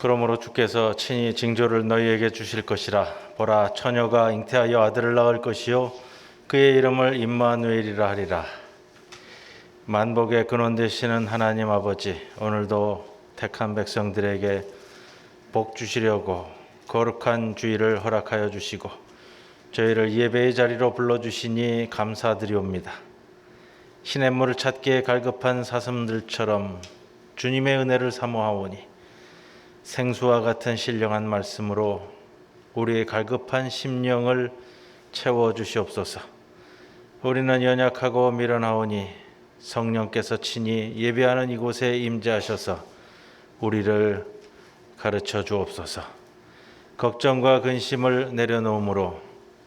그러므로 주께서 친히 징조를 너희에게 주실 것이라. 보라, 처녀가 잉태하여 아들을 낳을 것이요 그의 이름을 임마누엘이라 하리라. 만복의 근원 되시는 하나님 아버지, 오늘도 택한 백성들에게 복 주시려고 거룩한 주일을 허락하여 주시고 저희를 예배의 자리로 불러주시니 감사드리옵니다. 시냇물을 찾기에 갈급한 사슴들처럼 주님의 은혜를 사모하오니 생수와 같은 신령한 말씀으로 우리의 갈급한 심령을 채워주시옵소서. 우리는 연약하고 미련하오니 성령께서 친히 예배하는 이곳에 임재하셔서 우리를 가르쳐 주옵소서. 걱정과 근심을 내려놓음으로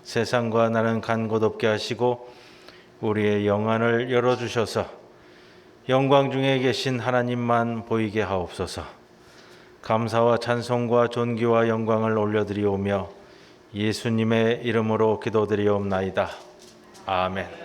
세상과 나는 간 곳 없게 하시고 우리의 영안을 열어주셔서 영광 중에 계신 하나님만 보이게 하옵소서. 감사와 찬송과 존귀와 영광을 올려드리오며 예수님의 이름으로 기도드리옵나이다. 아멘.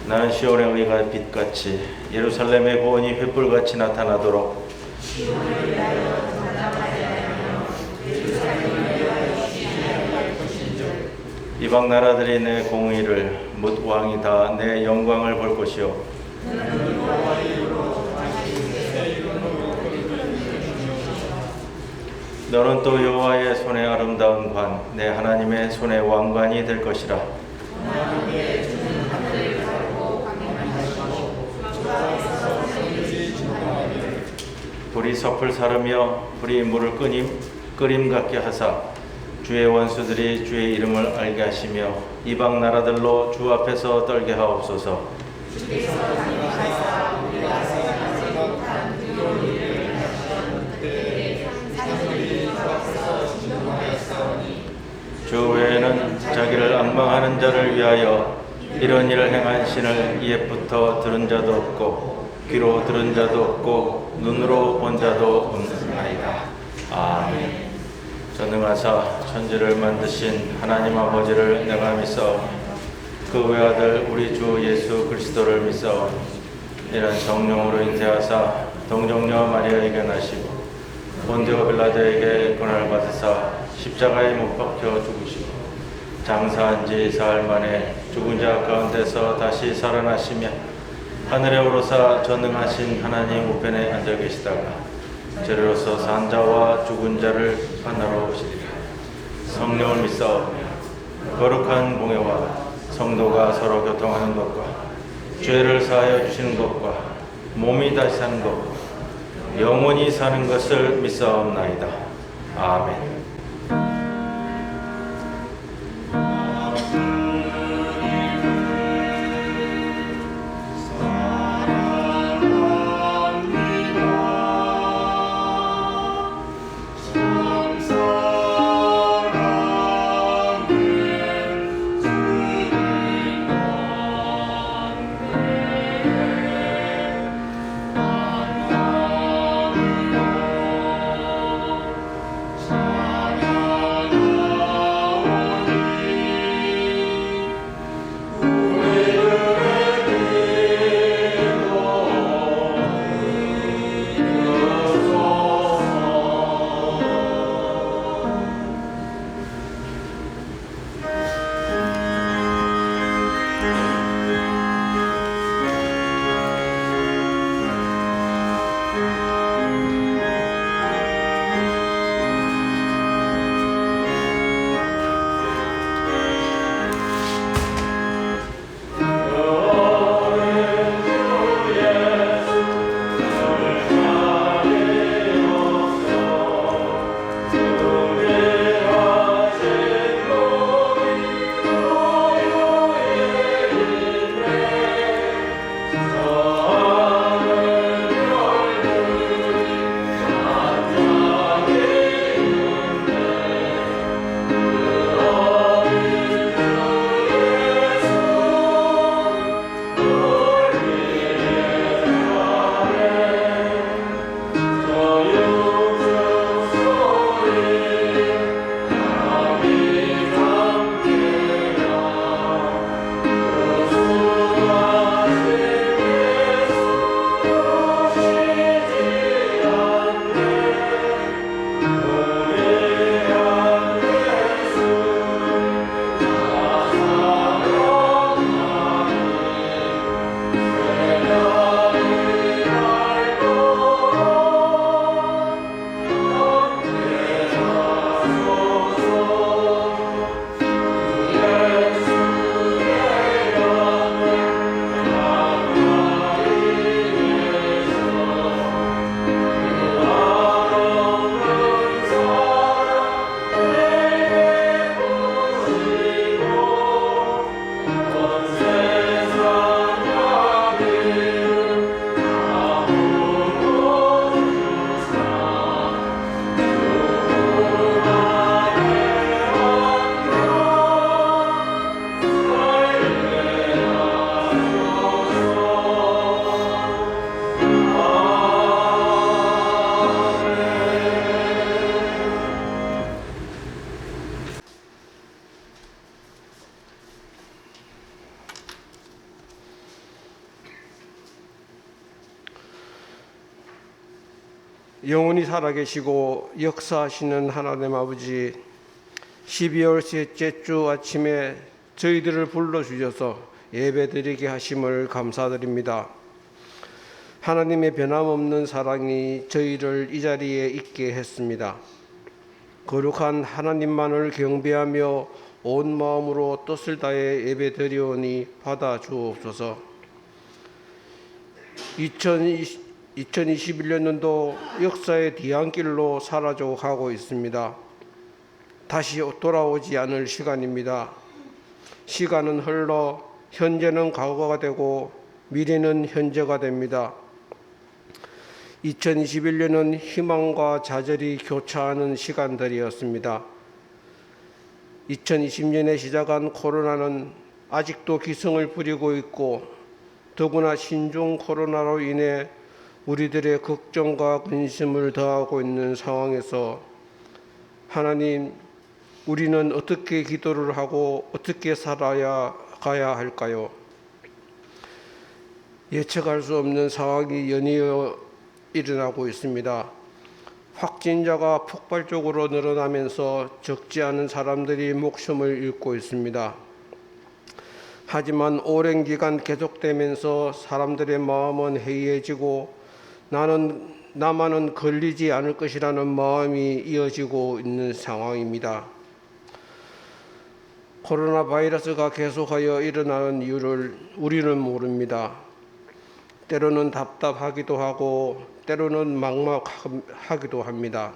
나는 시온의 의가 빛같이 예루살렘의 구원이 횃불같이 나타나도록 이방 나라들이 내 공의를 뭇 왕이 다 내 영광을 볼 것이요 너는 또 여호와의 손의 아름다운 관 내 하나님의 손의 왕관이 될 것이라. 불이 섭을 사르며 불이 물을 끓임 같게 하사 주의 원수들이 주의 이름을 알게 하시며 이방 나라들로 주 앞에서 떨게 하옵소서. 주 외에는 자기를 앙망하는 자를 위하여 이런 일을 행한 신을 옛부터 들은 자도 없고 귀로 들은 자도 없고 눈으로 본 자도 없나이다. 아멘. 전능하사 천지를 만드신 하나님 아버지를 내가 믿사오니 그 외아들 우리 주 예수 그리스도를 믿사오니 이런 성령으로 잉태하사 동정녀 마리아에게 나시고 본디오 빌라도에게 고난을 받으사 십자가에 못 박혀 죽으시고 장사한 지 사흘 만에 죽은 자 가운데서 다시 살아나시며 하늘에 오르사 전능하신 하나님 우편에 앉아 계시다가 저리로서 산 자와 죽은 자를 만나러 오시리라. 성령을 믿사오며 거룩한 공예와 성도가 서로 교통하는 것과 죄를 사하여 주시는 것과 몸이 다시 사는 것과 영원히 사는 것을 믿사옵나이다. 아멘. 영원히 살아계시고 역사하시는 하나님 아버지, 12월 셋째 주 아침에 저희들을 불러주셔서 예배드리게 하심을 감사드립니다. 하나님의 변함없는 사랑이 저희를 이 자리에 있게 했습니다. 거룩한 하나님만을 경배하며 온 마음으로 뜻을 다해 예배드리오니 받아주옵소서. 2021년도 역사의 뒤안길로 사라져 가고 있습니다. 다시 돌아오지 않을 시간입니다. 시간은 흘러 현재는 과거가 되고 미래는 현재가 됩니다. 2021년은 희망과 좌절이 교차하는 시간들이었습니다. 2020년에 시작한 코로나는 아직도 기승을 부리고 있고 더구나 신종 코로나로 인해 우리들의 걱정과 근심을 더하고 있는 상황에서 하나님, 우리는 어떻게 기도를 하고 어떻게 살아야 가야 할까요? 예측할 수 없는 상황이 연이어 일어나고 있습니다. 확진자가 폭발적으로 늘어나면서 적지 않은 사람들이 목숨을 잃고 있습니다. 하지만 오랜 기간 계속되면서 사람들의 마음은 해이해지고 나만은 걸리지 않을 것이라는 마음이 이어지고 있는 상황입니다. 코로나 바이러스가 계속하여 일어나는 이유를 우리는 모릅니다. 때로는 답답하기도 하고 때로는 막막하기도 합니다.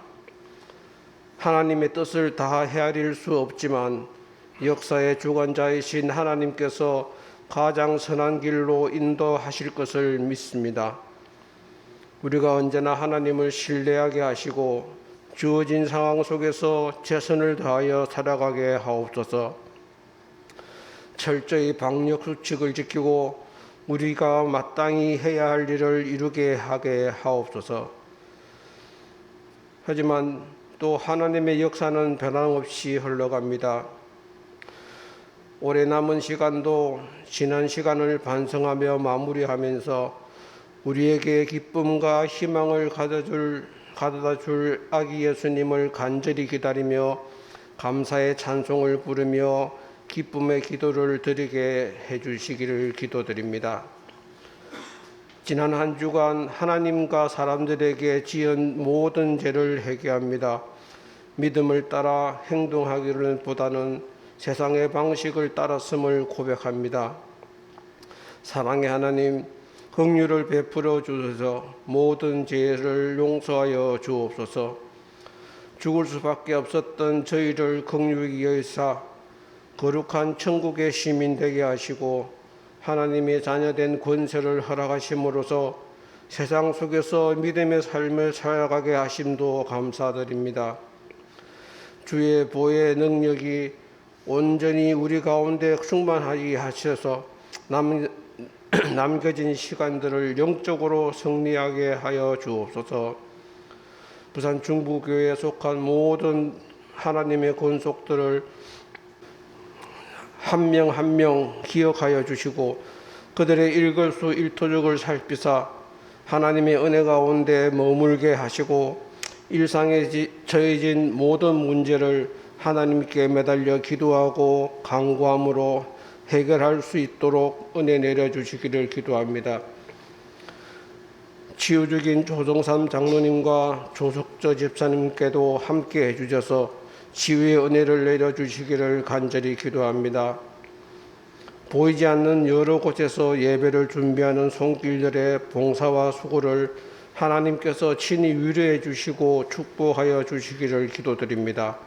하나님의 뜻을 다 헤아릴 수 없지만 역사의 주관자이신 하나님께서 가장 선한 길로 인도하실 것을 믿습니다. 우리가 언제나 하나님을 신뢰하게 하시고 주어진 상황 속에서 최선을 다하여 살아가게 하옵소서. 철저히 방역 수칙을 지키고 우리가 마땅히 해야 할 일을 이루게 하게 하옵소서. 하지만 또 하나님의 역사는 변함없이 흘러갑니다. 올해 남은 시간도 지난 시간을 반성하며 마무리하면서 우리에게 기쁨과 희망을 가져다 줄 아기 예수님을 간절히 기다리며 감사의 찬송을 부르며 기쁨의 기도를 드리게 해주시기를 기도드립니다. 지난 한 주간 하나님과 사람들에게 지은 모든 죄를 회개합니다. 믿음을 따라 행동하기를 보다는 세상의 방식을 따랐음을 고백합니다. 사랑의 하나님, 긍휼을 베풀어 주셔서 모든 죄를 용서하여 주옵소서. 죽을 수밖에 없었던 저희를 긍휼히 여기사 거룩한 천국의 시민 되게 하시고 하나님의 자녀된 권세를 허락하심으로써 세상 속에서 믿음의 삶을 살아가게 하심도 감사드립니다. 주의 보혜의 능력이 온전히 우리 가운데 충만하게 하셔서 남겨진 시간들을 영적으로 승리하게 하여 주옵소서. 부산 중부교회에 속한 모든 하나님의 권속들을 한 명 한 명 기억하여 주시고 그들의 일거수 일투족을 살피사 하나님의 은혜 가운데 머물게 하시고 일상에 처해진 모든 문제를 하나님께 매달려 기도하고 간구함으로 해결할 수 있도록 은혜 내려주시기를 기도합니다. 치유적인 조정삼 장로님과 조석저 집사님께도 함께 해주셔서 치유의 은혜를 내려주시기를 간절히 기도합니다. 보이지 않는 여러 곳에서 예배를 준비하는 손길들의 봉사와 수고를 하나님께서 친히 위로해 주시고 축복하여 주시기를 기도드립니다.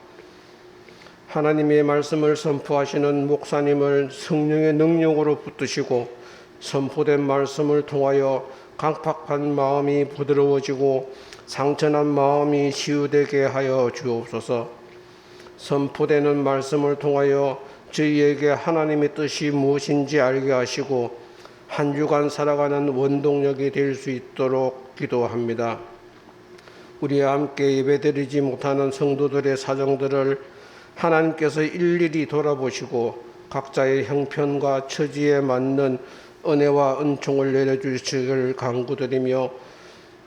하나님의 말씀을 선포하시는 목사님을 성령의 능력으로 붙드시고 선포된 말씀을 통하여 강팍한 마음이 부드러워지고 상처난 마음이 치유되게 하여 주옵소서. 선포되는 말씀을 통하여 저희에게 하나님의 뜻이 무엇인지 알게 하시고 한 주간 살아가는 원동력이 될 수 있도록 기도합니다. 우리와 함께 예배드리지 못하는 성도들의 사정들을 하나님께서 일일이 돌아보시고 각자의 형편과 처지에 맞는 은혜와 은총을 내려주시기를 간구드리며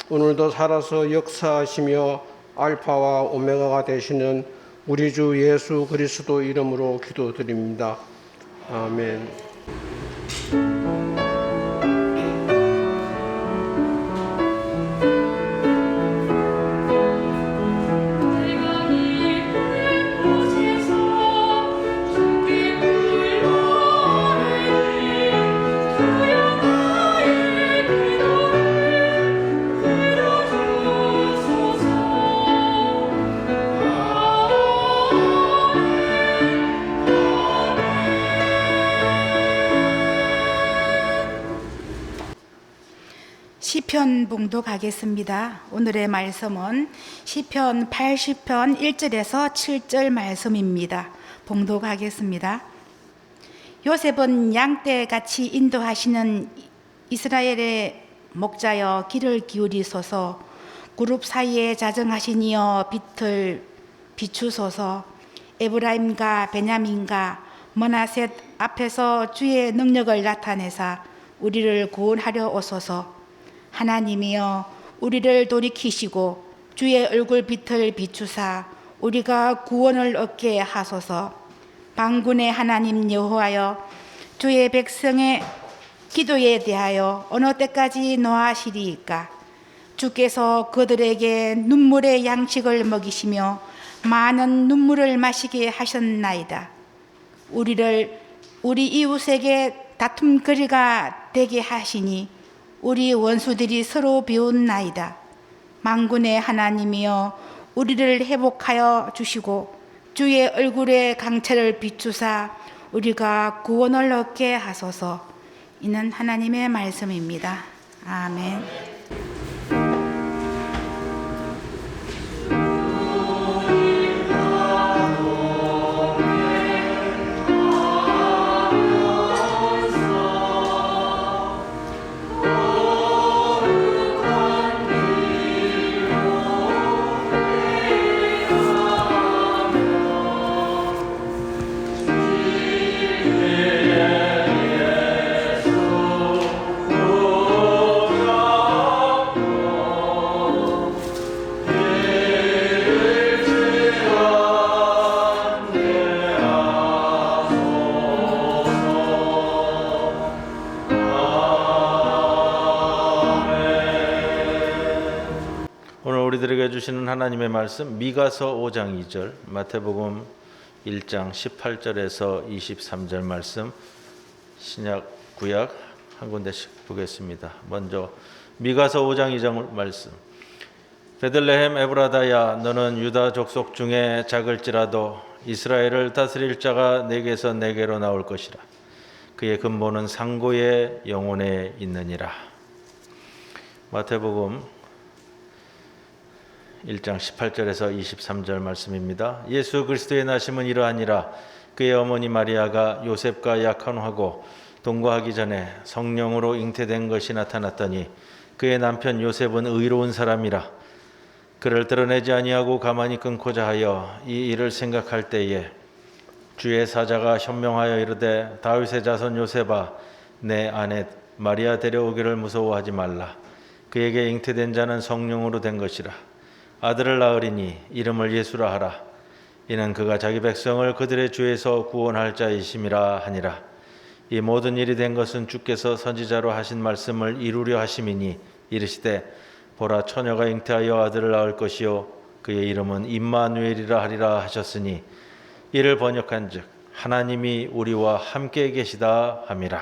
오늘도 살아서 역사하시며 알파와 오메가가 되시는 우리 주 예수 그리스도 이름으로 기도드립니다. 아멘. 시편 봉독하겠습니다. 오늘의 말씀은 시편 80편 1절에서 7절 말씀입니다. 봉독하겠습니다. 요셉은 양떼같이 인도하시는 이스라엘의 목자여 귀를 기울이소서. 그룹 사이에 자정하신 이여 빛을 비추소서. 에브라임과 베냐민과 머나셋 앞에서 주의 능력을 나타내사 우리를 구원하려 오소서. 하나님이여 우리를 돌이키시고 주의 얼굴 빛을 비추사 우리가 구원을 얻게 하소서. 방군의 하나님 여호와여 주의 백성의 기도에 대하여 어느 때까지 노하시리이까? 주께서 그들에게 눈물의 양식을 먹이시며 많은 눈물을 마시게 하셨나이다. 우리 이웃에게 다툼거리가 되게 하시니 우리 원수들이 서로 비웃나이다. 만군의 하나님이여 우리를 회복하여 주시고 주의 얼굴에 강철을 비추사 우리가 구원을 얻게 하소서. 이는 하나님의 말씀입니다. 아멘. 우리들에게 주시는 하나님의 말씀 미가서 5장 2절, 마태복음 1장 18절에서 23절 말씀, 신약 구약 한 군데씩 보겠습니다. 먼저 미가서 5장 2절 말씀. 베들레헴 에브라다야 너는 유다 족속 중에 작을지라도 이스라엘을 다스릴 자가 내게서 내게로 나올 것이라. 그의 근본은 상고의 영혼에 있느니라. 마태복음 1장 18절에서 23절 말씀입니다. 예수 그리스도의 나심은 이러하니라. 그의 어머니 마리아가 요셉과 약혼하고 동거하기 전에 성령으로 잉태된 것이 나타났더니 그의 남편 요셉은 의로운 사람이라. 그를 드러내지 아니하고 가만히 끊고자 하여 이 일을 생각할 때에 주의 사자가 현명하여 이르되 다윗의 자손 요셉아 내 아내 마리아 데려오기를 무서워하지 말라. 그에게 잉태된 자는 성령으로 된 것이라. 아들을 낳으리니 이름을 예수라 하라. 이는 그가 자기 백성을 그들의 죄에서 구원할 자이심이라 하니라. 이 모든 일이 된 것은 주께서 선지자로 하신 말씀을 이루려 하심이니 이르시되 보라 처녀가 잉태하여 아들을 낳을 것이요 그의 이름은 임마누엘이라 하리라 하셨으니 이를 번역한즉 하나님이 우리와 함께 계시다 함이라.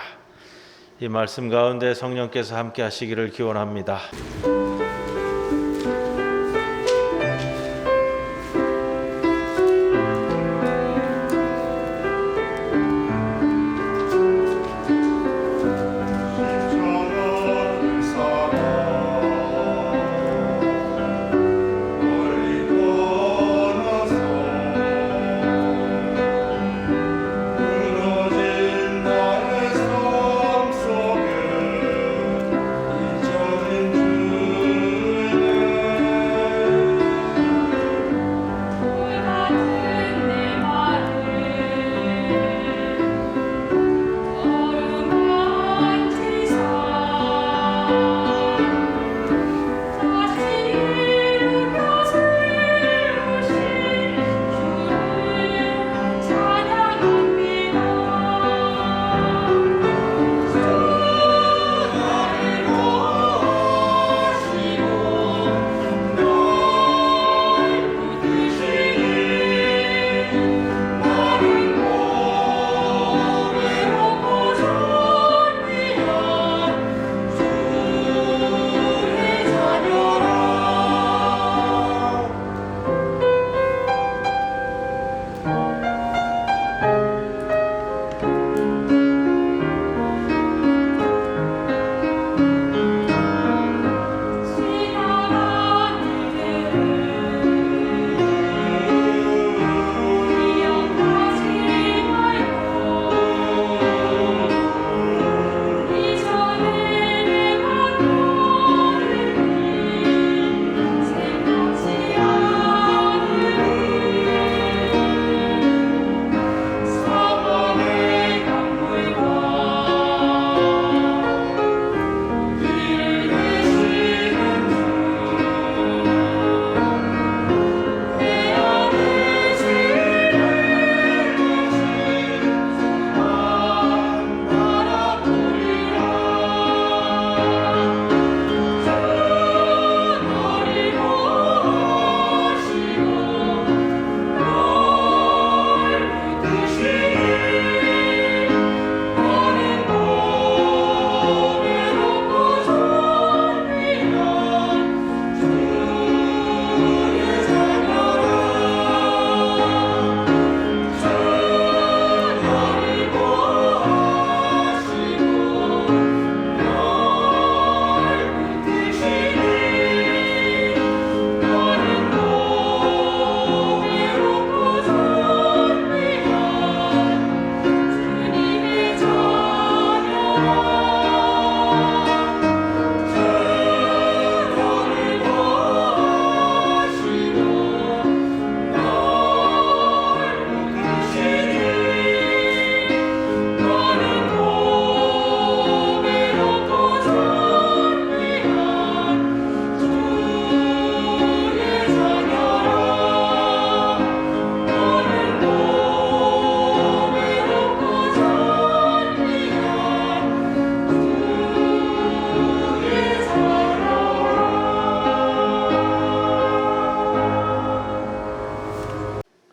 이 말씀 가운데 성령께서 함께 하시기를 기원합니다.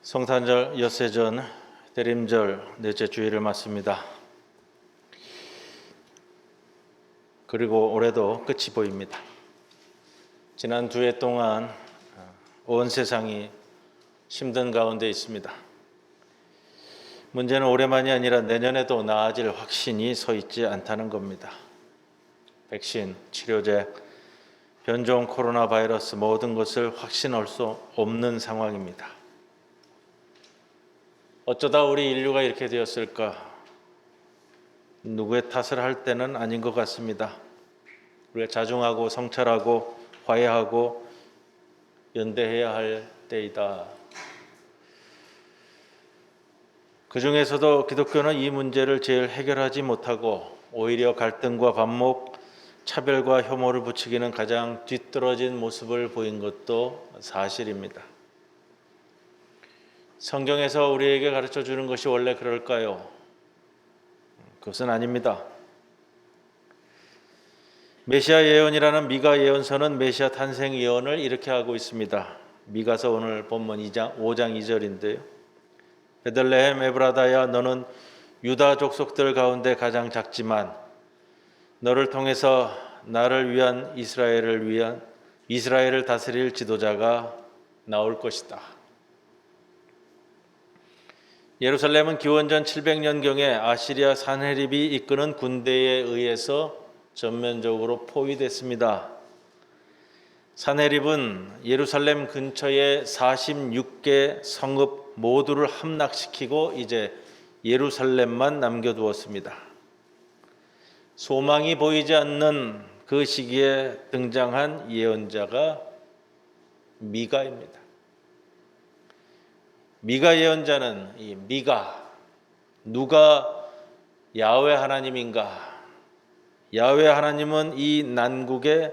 성탄절, 엿새전, 대림절 넷째 주일을 맞습니다. 그리고 올해도 끝이 보입니다. 지난 2해 동안 온 세상이 힘든 가운데 있습니다. 문제는 올해만이 아니라 내년에도 나아질 확신이 서 있지 않다는 겁니다. 백신, 치료제, 변종 코로나 바이러스 모든 것을 확신할 수 없는 상황입니다. 어쩌다 우리 인류가 이렇게 되었을까? 누구의 탓을 할 때는 아닌 것 같습니다. 우리가 자중하고 성찰하고 화해하고 연대해야 할 때이다. 그 중에서도 기독교는 이 문제를 제일 해결하지 못하고 오히려 갈등과 반목, 차별과 혐오를 부추기는 가장 뒤떨어진 모습을 보인 것도 사실입니다. 성경에서 우리에게 가르쳐 주는 것이 원래 그럴까요? 그것은 아닙니다. 메시아 예언이라는 미가 예언서는 메시아 탄생 예언을 이렇게 하고 있습니다. 미가서 오늘 본문 5장 2절인데요. 베들레헴 에브라다야, 너는 유다 족속들 가운데 가장 작지만 너를 통해서 나를 위한 이스라엘을 다스릴 지도자가 나올 것이다. 예루살렘은 기원전 700년경에 아시리아 산헤립이 이끄는 군대에 의해서 전면적으로 포위됐습니다. 산헤립은 예루살렘 근처의 46개 성읍 모두를 함락시키고 이제 예루살렘만 남겨두었습니다. 소망이 보이지 않는 그 시기에 등장한 예언자가 미가입니다. 미가 예언자는 이 미가, 누가 야훼 하나님인가? 야훼 하나님은 이 난국에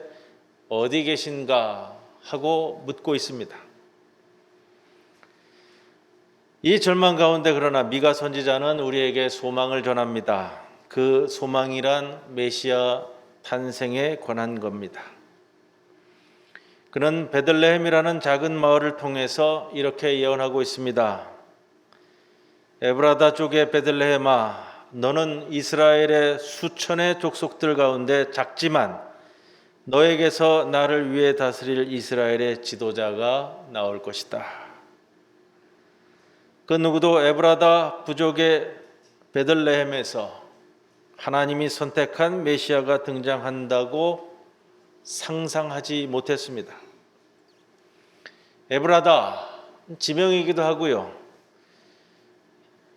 어디 계신가 하고 묻고 있습니다. 이 절망 가운데 그러나 미가 선지자는 우리에게 소망을 전합니다. 그 소망이란 메시아 탄생에 관한 겁니다. 그는 베들레헴이라는 작은 마을을 통해서 이렇게 예언하고 있습니다. 에브라다 쪽의 베들레헴아, 너는 이스라엘의 수천의 족속들 가운데 작지만 너에게서 나를 위해 다스릴 이스라엘의 지도자가 나올 것이다. 그 누구도 에브라다 부족의 베들레헴에서 하나님이 선택한 메시아가 등장한다고 상상하지 못했습니다. 에브라다, 지명이기도 하고요.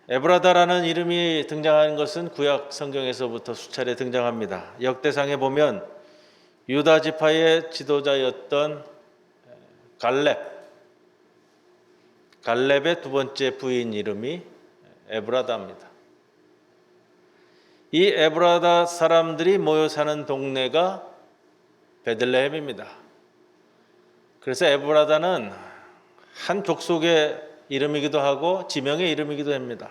에브라다라는 이름이 등장하는 것은 구약 성경에서부터 수차례 등장합니다. 역대상에 보면 유다 지파의 지도자였던 갈렙의 두 번째 부인 이름이 에브라다입니다. 이 에브라다 사람들이 모여 사는 동네가 베들레헴입니다. 그래서 에브라다는 한 족속의 이름이기도 하고 지명의 이름이기도 합니다.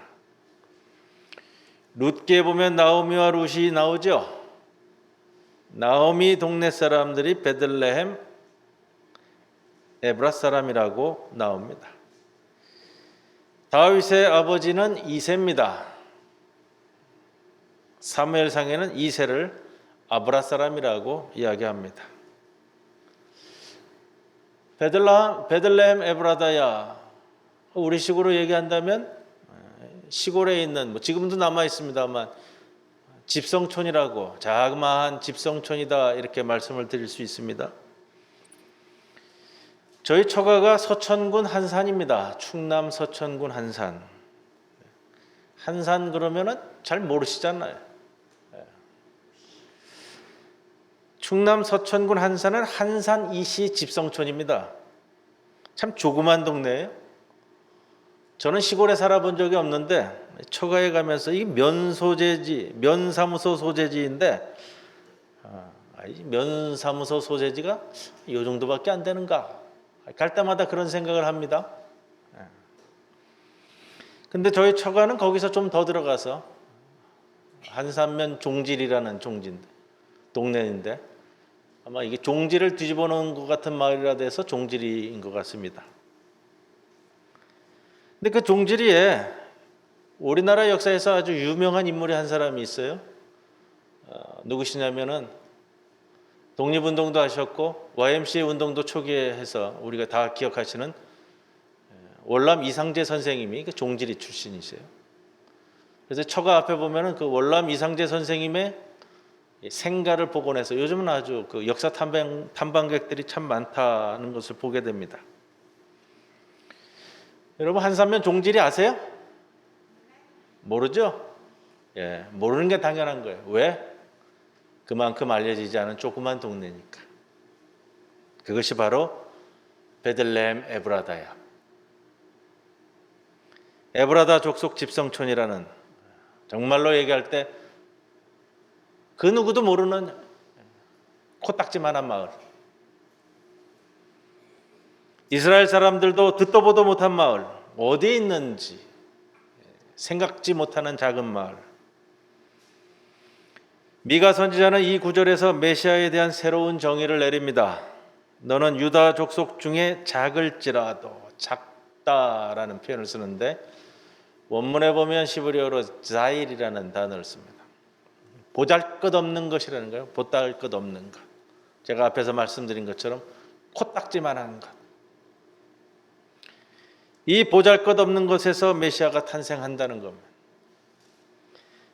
룻기에 보면 나오미와 룻이 나오죠. 나오미 동네 사람들이 베들레헴 에브라 사람이라고 나옵니다. 다윗의 아버지는 이새입니다. 사무엘상에는 이새를 아브라 사람이라고 이야기합니다. 베들레헴 에브라다야, 우리식으로 얘기한다면 시골에 있는, 지금도 남아 있습니다만 집성촌이라고, 자그마한 집성촌이다 이렇게 말씀을 드릴 수 있습니다. 저희 처가가 서천군 한산입니다. 충남 서천군 한산. 한산 그러면은 잘 모르시잖아요. 충남 서천군 한산은 한산 이시 집성촌입니다. 참 조그만 동네예요. 저는 시골에 살아본 적이 없는데 처가에 가면서 이 면사무소 소재지인데 면사무소 소재지가 이 정도밖에 안 되는가? 갈 때마다 그런 생각을 합니다. 근데 저희 처가는 거기서 좀 더 들어가서 한산면 종질이라는 동네인데 아마 이게 종질을 뒤집어 놓은 것 같은 마을이라 돼서 종질인 것 같습니다. 근데 그 종지리에 우리나라 역사에서 아주 유명한 인물이 한 사람이 있어요. 누구시냐면은 독립운동도 하셨고 YMCA 운동도 초기에 해서 우리가 다 기억하시는 월남 이상재 선생님이 그 종지리 출신이세요. 그래서 처가 앞에 보면은 그 월남 이상재 선생님의 생가를 복원해서 요즘은 아주 그 역사 탐방객들이 참 많다는 것을 보게 됩니다. 여러분 한산면 종지리 아세요? 모르죠? 예, 모르는 게 당연한 거예요. 왜? 그만큼 알려지지 않은 조그만 동네니까. 그것이 바로 베들레헴 에브라다야. 에브라다 족속 집성촌이라는, 정말로 얘기할 때 그 누구도 모르는 코딱지만한 마을. 이스라엘 사람들도 듣도 보도 못한 마을, 어디에 있는지 생각지 못하는 작은 마을. 미가 선지자는 이 구절에서 메시아에 대한 새로운 정의를 내립니다. 너는 유다 족속 중에 작을지라도, 작다라는 표현을 쓰는데 원문에 보면 시브리어로 자일이라는 단어를 씁니다. 보잘것없는 것이라는 거예요. 보잘것없는 것. 제가 앞에서 말씀드린 것처럼 코딱지만한 것. 이 보잘것없는 것에서 메시아가 탄생한다는 겁니다.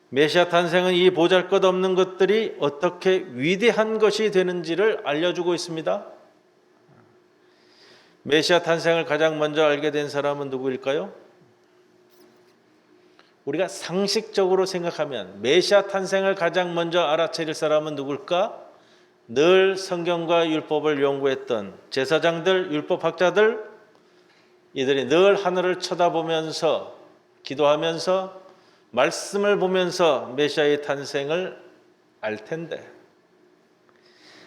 메시아 탄생은 이 보잘것없는 것들이 어떻게 위대한 것이 되는지를 알려주고 있습니다. 메시아 탄생을 가장 먼저 알게 된 사람은 누구일까요? 우리가 상식적으로 생각하면 메시아 탄생을 가장 먼저 알아차릴 사람은 누굴까? 늘 성경과 율법을 연구했던 제사장들, 율법학자들, 이들이 늘 하늘을 쳐다보면서 기도하면서 말씀을 보면서 메시아의 탄생을 알 텐데,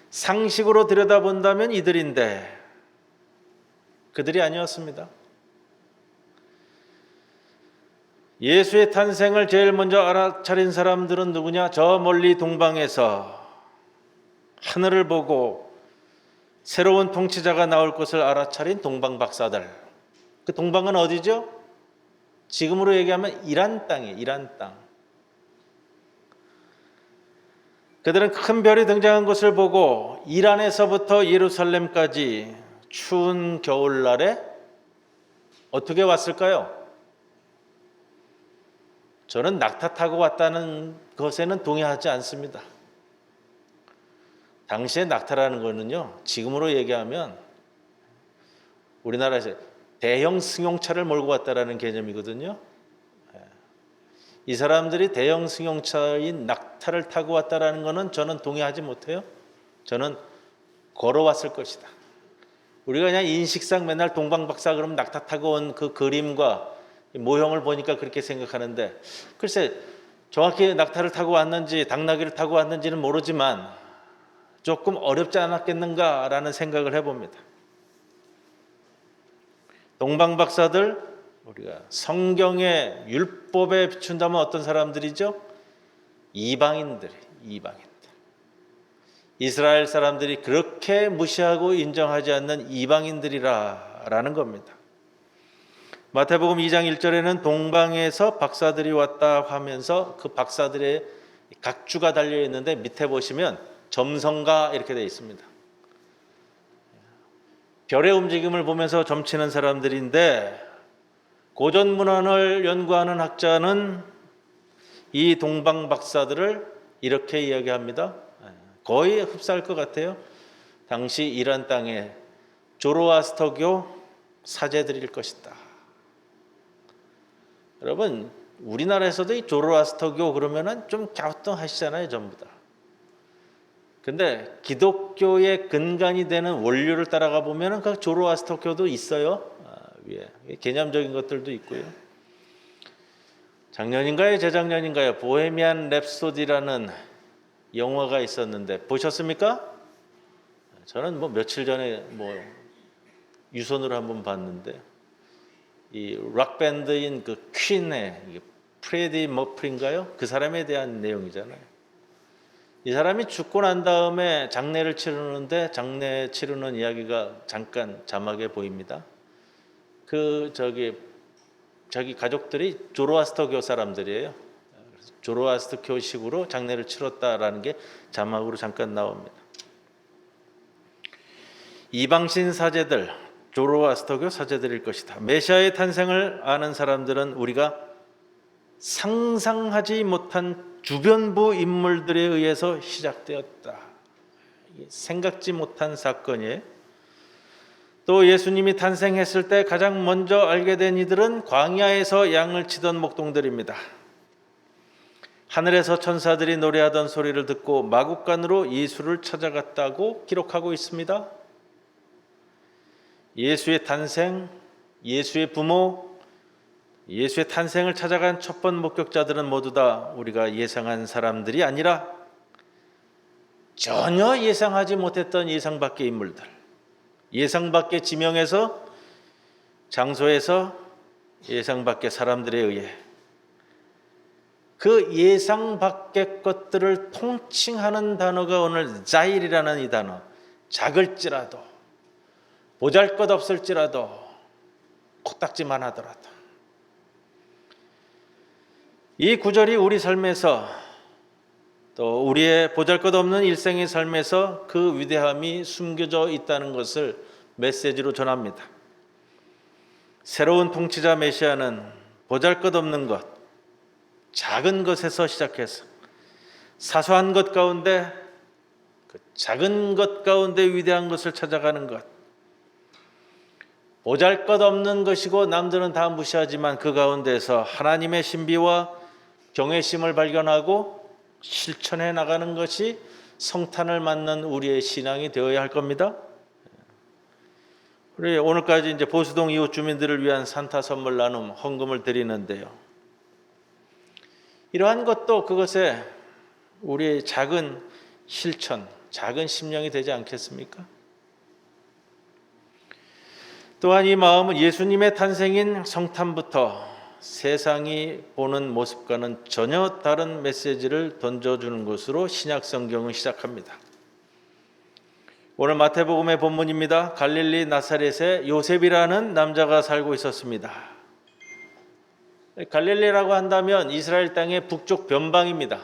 상식으로 들여다본다면 이들인데 그들이 아니었습니다. 예수의 탄생을 제일 먼저 알아차린 사람들은 누구냐? 저 멀리 동방에서 하늘을 보고 새로운 통치자가 나올 것을 알아차린 동방 박사들. 그 동방은 어디죠? 지금으로 얘기하면 이란 땅이에요. 이란 땅. 그들은 큰 별이 등장한 것을 보고 이란에서부터 예루살렘까지 추운 겨울날에 어떻게 왔을까요? 저는 낙타 타고 왔다는 것에는 동의하지 않습니다. 당시에 낙타라는 거는요, 지금으로 얘기하면 우리나라에서 대형 승용차를 몰고 왔다라는 개념이거든요. 이 사람들이 대형 승용차인 낙타를 타고 왔다라는 것은 저는 동의하지 못해요. 저는 걸어왔을 것이다. 우리가 그냥 인식상 맨날 동방박사 그러면 낙타 타고 온 그 그림과 모형을 보니까 그렇게 생각하는데, 글쎄 정확히 낙타를 타고 왔는지 당나귀를 타고 왔는지는 모르지만 조금 어렵지 않았겠는가라는 생각을 해봅니다. 동방박사들, 우리가 성경의 율법에 비춘다면 어떤 사람들이죠? 이방인들. 이스라엘 사람들이 그렇게 무시하고 인정하지 않는 이방인들이라는 겁니다. 마태복음 2장 1절에는 동방에서 박사들이 왔다 하면서 그 박사들의 각주가 달려 있는데 밑에 보시면 점성가 이렇게 되어 있습니다. 별의 움직임을 보면서 점치는 사람들인데, 고전 문헌을 연구하는 학자는 이 동방 박사들을 이렇게 이야기합니다. 거의 흡사할 것 같아요. 당시 이란 땅에 조로아스터교 사제들일 것이다. 여러분, 우리나라에서도 이 조로아스터교 그러면은 좀 갸우뚱하시잖아요, 전부 다. 근데 기독교의 근간이 되는 원류를 따라가 보면은 그 조로아스터교도 있어요. 위에 개념적인 것들도 있고요. 작년인가요, 재작년인가요? 보헤미안 랩소디라는 영화가 있었는데 보셨습니까? 저는 뭐 며칠 전에 유선으로 한번 봤는데, 이 락 밴드인 그 퀸의 프레디 머프리인가요? 그 사람에 대한 내용이잖아요. 이 사람이 죽고 난 다음에 장례를 치르는데, 장례 치르는 이야기가 잠깐 자막에 보입니다. 자기 가족들이 조로아스터교 사람들이에요. 조로아스터교식으로 장례를 치렀다라는 게 자막으로 잠깐 나옵니다. 이방신 사제들, 조로아스터교 사제들일 것이다. 메시아의 탄생을 아는 사람들은 우리가 상상하지 못한 주변부 인물들에 의해서 시작되었다. 생각지 못한 사건이에요. 또 예수님이 탄생했을 때 가장 먼저 알게 된 이들은 광야에서 양을 치던 목동들입니다. 하늘에서 천사들이 노래하던 소리를 듣고 마국간으로 예수를 찾아갔다고 기록하고 있습니다. 예수의 탄생, 예수의 부모, 예수의 탄생을 찾아간 첫 번 목격자들은 모두 다 우리가 예상한 사람들이 아니라 전혀 예상하지 못했던 예상 밖의 인물들, 예상 밖의 지명에서, 장소에서, 예상 밖의 사람들에 의해 그 예상 밖의 것들을 통칭하는 단어가 오늘 자일이라는 이 단어, 작을지라도, 보잘것없을지라도, 코딱지만 하더라도, 이 구절이 우리 삶에서 또 우리의 보잘것없는 일생의 삶에서 그 위대함이 숨겨져 있다는 것을 메시지로 전합니다. 새로운 통치자 메시아는 보잘것없는 것, 작은 것에서 시작해서 사소한 것 가운데, 그 작은 것 가운데 위대한 것을 찾아가는 것, 보잘것없는 것이고 남들은 다 무시하지만 그 가운데서 하나님의 신비와 경외심을 발견하고 실천해 나가는 것이 성탄을 맞는 우리의 신앙이 되어야 할 겁니다. 우리 오늘까지 이제 보수동 이웃 주민들을 위한 산타 선물 나눔 헌금을 드리는데요. 이러한 것도 그것에 우리의 작은 실천, 작은 심령이 되지 않겠습니까? 또한 이 마음은 예수님의 탄생인 성탄부터 세상이 보는 모습과는 전혀 다른 메시지를 던져주는 것으로 신약 성경은 시작합니다. 오늘 마태복음의 본문입니다. 갈릴리 나사렛에 요셉이라는 남자가 살고 있었습니다. 갈릴리라고 한다면 이스라엘 땅의 북쪽 변방입니다.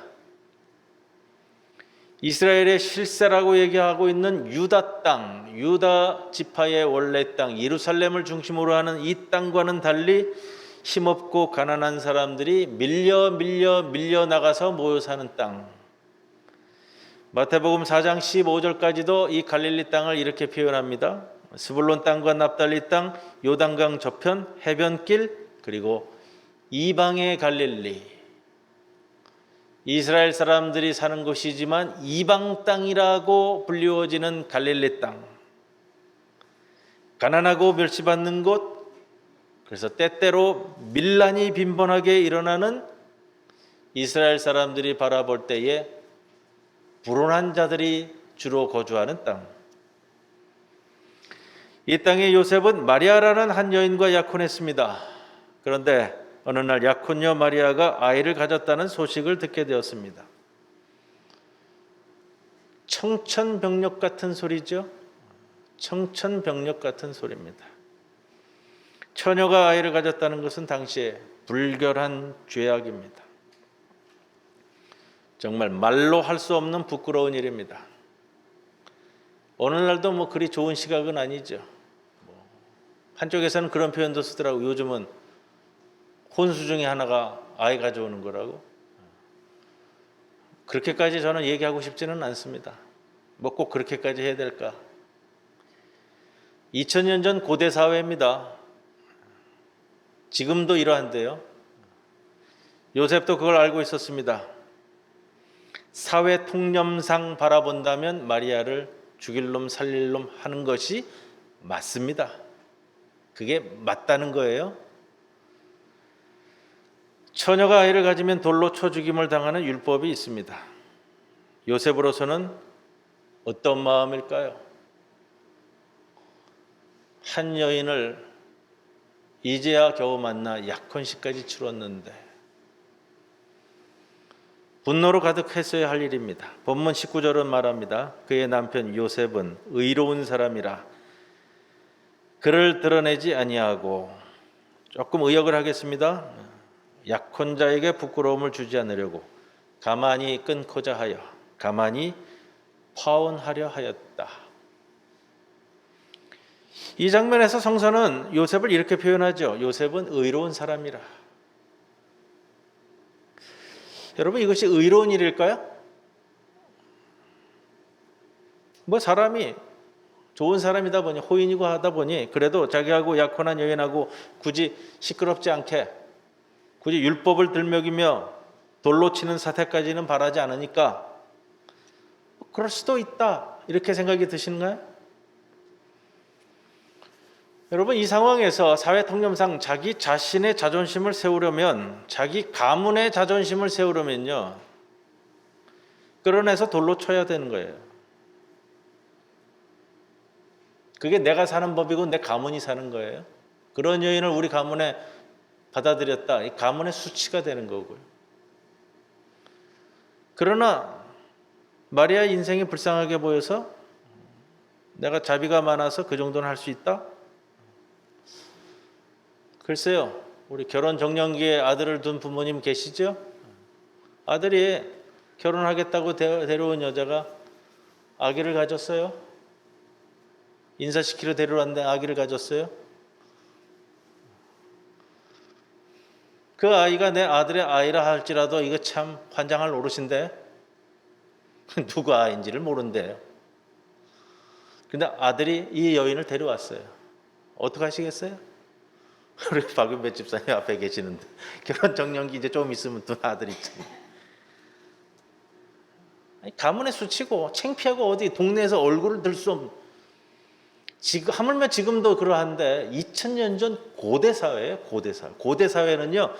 이스라엘의 실세라고 얘기하고 있는 유다 땅, 유다 지파의 원래 땅, 예루살렘을 중심으로 하는 이 땅과는 달리 힘없고 가난한 사람들이 밀려 나가서 모여 사는 땅. 마태복음 4장 15절까지도 이 갈릴리 땅을 이렇게 표현합니다. 스불론 땅과 납달리 땅, 요단강 저편, 해변길, 그리고 이방의 갈릴리. 이스라엘 사람들이 사는 곳이지만 이방 땅이라고 불리워지는 갈릴리 땅. 가난하고 멸시받는 곳, 그래서 때때로 밀란이 빈번하게 일어나는 이스라엘 사람들이 바라볼 때에 불온한 자들이 주로 거주하는 땅. 이 땅에 요셉은 마리아라는 한 여인과 약혼했습니다. 그런데 어느 날 약혼녀 마리아가 아이를 가졌다는 소식을 듣게 되었습니다. 청천벽력 같은 소리죠. 청천벽력 같은 소리입니다. 처녀가 아이를 가졌다는 것은 당시에 불결한 죄악입니다. 정말 말로 할 수 없는 부끄러운 일입니다. 오늘날도 그리 좋은 시각은 아니죠. 한쪽에서는 그런 표현도 쓰더라고요. 요즘은 혼수 중에 하나가 아이 가져오는 거라고. 그렇게까지 저는 얘기하고 싶지는 않습니다. 꼭 그렇게까지 해야 될까? 2000년 전 고대 사회입니다. 지금도 이러한데요. 요셉도 그걸 알고 있었습니다. 사회 통념상 바라본다면 마리아를 죽일 놈 살릴 놈 하는 것이 맞습니다. 그게 맞다는 거예요. 처녀가 아이를 가지면 돌로 쳐 죽임을 당하는 율법이 있습니다. 요셉으로서는 어떤 마음일까요? 한 여인을 이제야 겨우 만나 약혼식까지 치렀는데 분노로 가득했어야 할 일입니다. 본문 19절은 말합니다. 그의 남편 요셉은 의로운 사람이라 그를 드러내지 아니하고 조금 의역을 하겠습니다. 약혼자에게 부끄러움을 주지 않으려고 가만히 끊고자 하여 가만히 파혼하려 하였다. 이 장면에서 성서는 요셉을 이렇게 표현하죠. 요셉은 의로운 사람이라. 여러분, 이것이 의로운 일일까요? 뭐 사람이 좋은 사람이다 보니, 호인이고 하다 보니 그래도 자기하고 약혼한 여인하고 굳이 시끄럽지 않게, 굳이 율법을 들먹이며 돌로 치는 사태까지는 바라지 않으니까 그럴 수도 있다, 이렇게 생각이 드시는가요? 여러분, 이 상황에서 사회 통념상 자기 자신의 자존심을 세우려면, 자기 가문의 자존심을 세우려면요, 끌어내서 돌로 쳐야 되는 거예요. 그게 내가 사는 법이고 내 가문이 사는 거예요. 그런 여인을 우리 가문에 받아들였다, 이 가문의 수치가 되는 거고요. 그러나 마리아 인생이 불쌍하게 보여서 내가 자비가 많아서 그 정도는 할 수 있다? 글쎄요, 우리 결혼 정년기에 아들을 둔 부모님 계시죠? 아들이 결혼하겠다고 데려온 여자가 아기를 가졌어요. 인사시키러 데려왔는데 아기를 가졌어요. 그 아이가 내 아들의 아이라 할지라도 이거 참 환장할 노릇인데 누구 아이인지를 모른대요. 근데 아들이 이 여인을 데려왔어요. 어떻게 하시겠어요? 우리 박윤배 집사님 앞에 계시는데 결혼 정년기 이제 좀 있으면 둔 아들 있잖아요. 가문의 수치고 창피하고 어디 동네에서 얼굴을 들 수 없는, 지금 하물며 지금도 그러한데 2000년 전 고대 사회예요. 고대 사회. 고대 사회는요,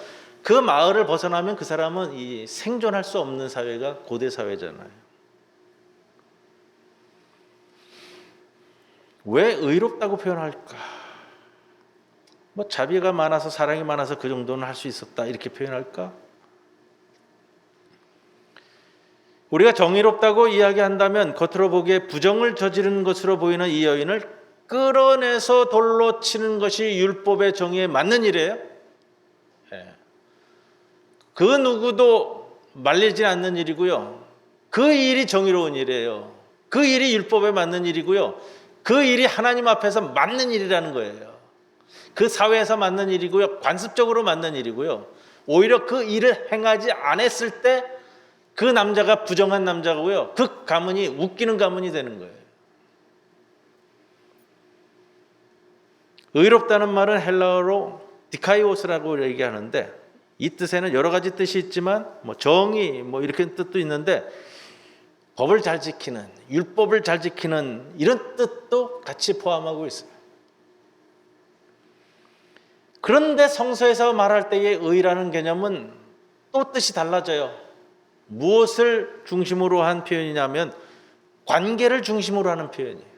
그 마을을 벗어나면 그 사람은 이 생존할 수 없는 사회가 고대 사회잖아요. 왜 의롭다고 표현할까? 뭐 자비가 많아서, 사랑이 많아서 그 정도는 할 수 있었다, 이렇게 표현할까? 우리가 정의롭다고 이야기한다면 겉으로 보기에 부정을 저지른 것으로 보이는 이 여인을 끌어내서 돌로 치는 것이 율법의 정의에 맞는 일이에요. 그 누구도 말리지 않는 일이고요. 그 일이 정의로운 일이에요. 그 일이 율법에 맞는 일이고요. 그 일이 하나님 앞에서 맞는 일이라는 거예요. 그 사회에서 맞는 일이고요. 관습적으로 맞는 일이고요. 오히려 그 일을 행하지 않았을 때 그 남자가 부정한 남자고요. 그 가문이 웃기는 가문이 되는 거예요. 의롭다는 말은 헬라어로 디카이오스라고 얘기하는데, 이 뜻에는 여러 가지 뜻이 있지만 뭐 정의 뭐 이렇게 뜻도 있는데, 법을 잘 지키는, 율법을 잘 지키는 이런 뜻도 같이 포함하고 있어요. 그런데 성서에서 말할 때의 의라는 개념은 또 뜻이 달라져요. 무엇을 중심으로 한 표현이냐면 관계를 중심으로 하는 표현이에요.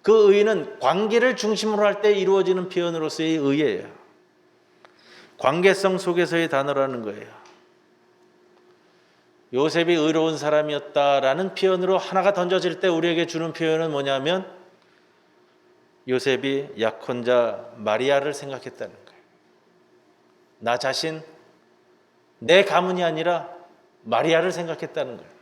그 의는 관계를 중심으로 할 때 이루어지는 표현으로서의 의예요. 관계성 속에서의 단어라는 거예요. 요셉이 의로운 사람이었다라는 표현으로 하나가 던져질 때 우리에게 주는 표현은 뭐냐면 요셉이 약혼자 마리아를 생각했다는 거예요. 나 자신, 내 가문이 아니라 마리아를 생각했다는 거예요.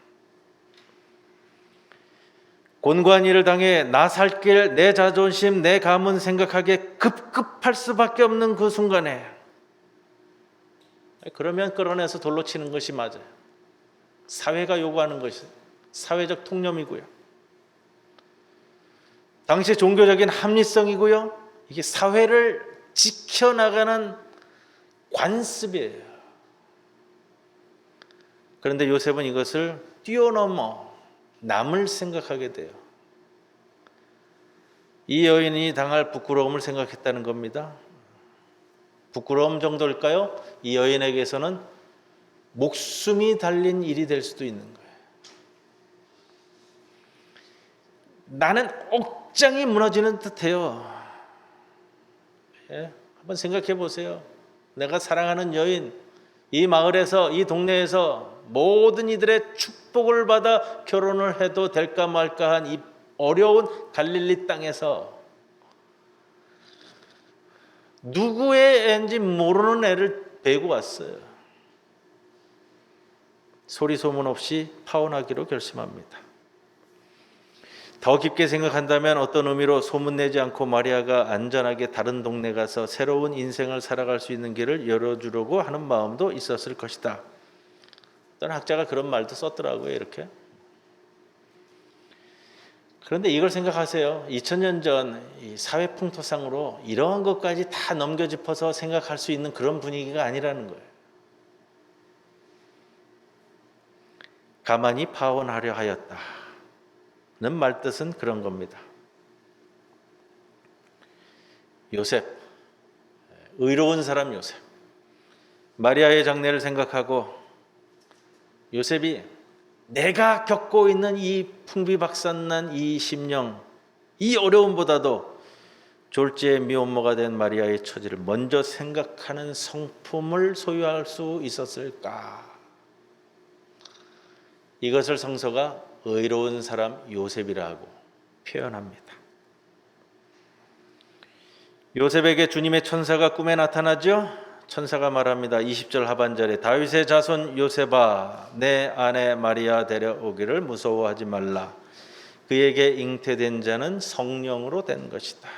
곤고한 당해 나 살 길, 내 자존심, 내 가문 생각하기에 급급할 수밖에 없는 그 순간에, 그러면 끌어내서 돌로 치는 것이 맞아요. 사회가 요구하는 것이 사회적 통념이고요. 당시 종교적인 합리성이고요. 이게 사회를 지켜나가는 관습이에요. 그런데 요셉은 이것을 뛰어넘어 남을 생각하게 돼요. 이 여인이 당할 부끄러움을 생각했다는 겁니다. 부끄러움 정도일까요? 이 여인에게서는 목숨이 달린 일이 될 수도 있는 거예요. 나는 옥장이 무너지는 듯해요. 한번 생각해 보세요. 내가 사랑하는 여인, 이 마을에서, 이 동네에서 모든 이들의 축복을 받아 결혼을 해도 될까 말까한 이 어려운 갈릴리 땅에서 누구의 애인지 모르는 애를 베고 왔어요. 소리 소문 없이 파혼하기로 결심합니다. 더 깊게 생각한다면 어떤 의미로 소문내지 않고 마리아가 안전하게 다른 동네 가서 새로운 인생을 살아갈 수 있는 길을 열어주려고 하는 마음도 있었을 것이다. 어떤 학자가 그런 말도 썼더라고요. 이렇게. 그런데 이걸 생각하세요. 2000년 전 사회 풍토상으로 이러한 것까지 다 넘겨짚어서 생각할 수 있는 그런 분위기가 아니라는 거예요. 가만히 파혼하려 하였다는 말뜻은 그런 겁니다. 요셉, 의로운 사람 요셉, 마리아의 장례를 생각하고 요셉이 내가 겪고 있는 이 풍비박산난 이 심령, 이 어려움보다도 졸지의 미혼모가 된 마리아의 처지를 먼저 생각하는 성품을 소유할 수 있었을까? 이것을 성서가 의로운 사람 요셉이라고 표현합니다. 요셉에게 주님의 천사가 꿈에 나타나죠. 천사가 말합니다. 20절 하반절에 다윗의 자손 요셉아 내 아내 마리아 데려오기를 무서워하지 말라. 그에게 잉태된 자는 성령으로 된 것이다.